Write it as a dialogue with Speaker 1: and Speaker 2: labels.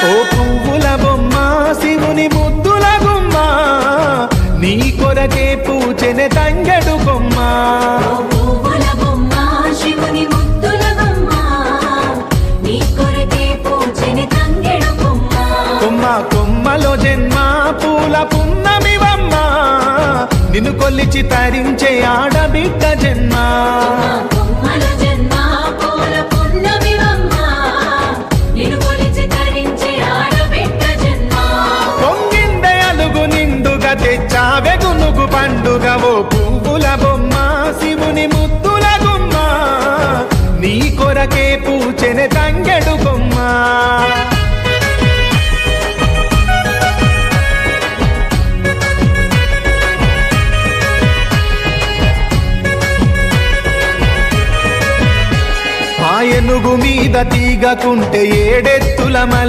Speaker 1: ఓ పువ్వుల బొమ్మ శివుని ముద్దుల గుమ్మ నీ కొరకే పూచెనే తంగెడు కొమ్మ కొమ్మ కొమ్మలో జన్మ పూల పున్నమివమ్మ నిన్ను కొల్లిచి తరించే ఆడబిడ్డ జన్మ పొంగిందే అలుగు నిండుగా తెచ్చావె గునుగు పండుగ ఓ పువ్వుల బొమ్మ శివుని ముద్దుల గుమ్మ నీ కొరకే పూచెనే తంగెడు కొమ్మ ఏనుగు మీద తీగకుంటే ఏడెత్తుల మల్ల